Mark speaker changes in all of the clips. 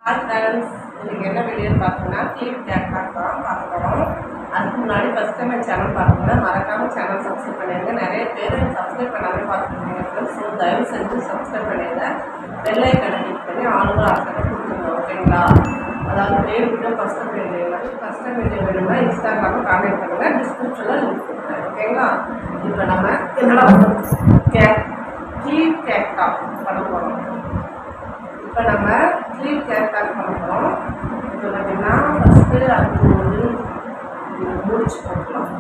Speaker 1: Hi friends, இன்றைக்கி என்ன வீடியோன்னு பார்த்தீங்கன்னா கிளிப் கேட்லாக் தான் பார்க்க போகிறோம். அதுக்கு முன்னாடி ஃபஸ்ட் டைம் என் சேனல் பார்த்தீங்கன்னா மறக்காமல் சேனல் சப்ஸ்கிரைப் பண்ணிடுங்க. நிறைய பேர் சப்ஸ்கிரைப் பண்ணாமல் பார்த்துருக்கீங்க ஃப்ரெண்ட்ஸ். ஸோ தயவு செஞ்சு சப்ஸ்கிரைப் பண்ணிடுங்க. பெல் ஐக்கானை கிளிக் பண்ணி ஆளுங்க ஆப்ஷனை கொடுத்துருங்க, ஓகேங்களா? அதாவது வீடியோ ஃபஸ்ட் டைம் வீடியோ வேணும்னா இன்ஸ்டாகிராமில் கான்டெக்ட் பண்ணுங்கள், டிஸ்கிரிப்ஷனில் லிங்க் கொடுக்குறேன், ஓகேங்களா? இப்போ நம்ம என்னடா கிளிப் கேட்லாக் பண்ண போகிறோம். இப்போ நம்ம கிளிப் கேட்லாக் பண்ண போகிறோம். இப்போ பார்த்தீங்கன்னா ஃபஸ்ட்டு அதுக்கு ஒரு முடிச்சு போட்டுக்கலாம்.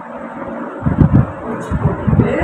Speaker 1: முடிச்சு போட்டுட்டு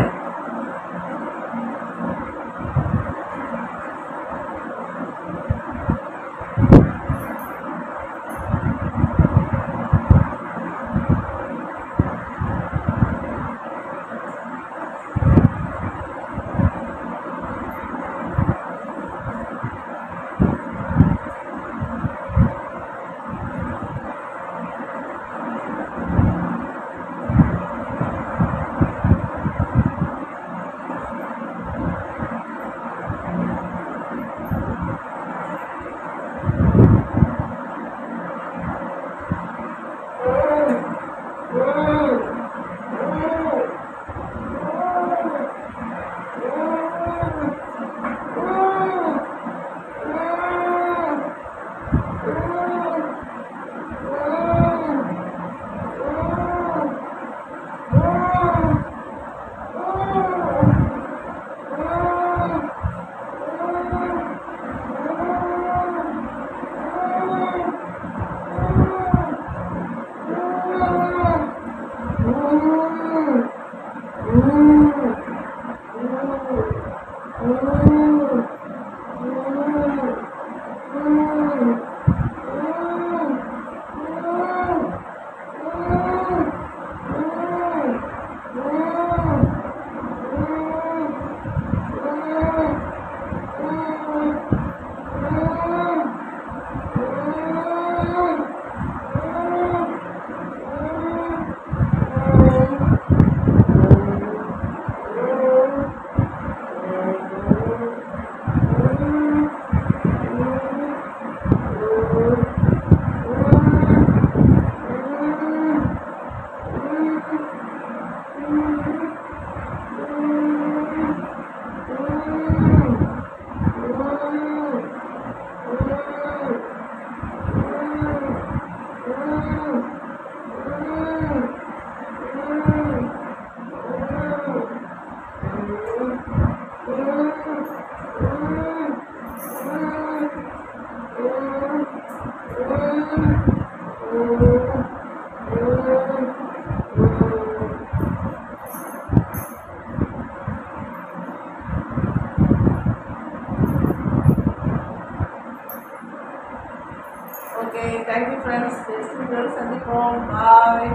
Speaker 1: ஓகே, தேங்க்யூ ஃப்ரெண்ட்ஸ். நெக்ஸ்ட் வீடியோவில் சந்திப்போம். பாய்.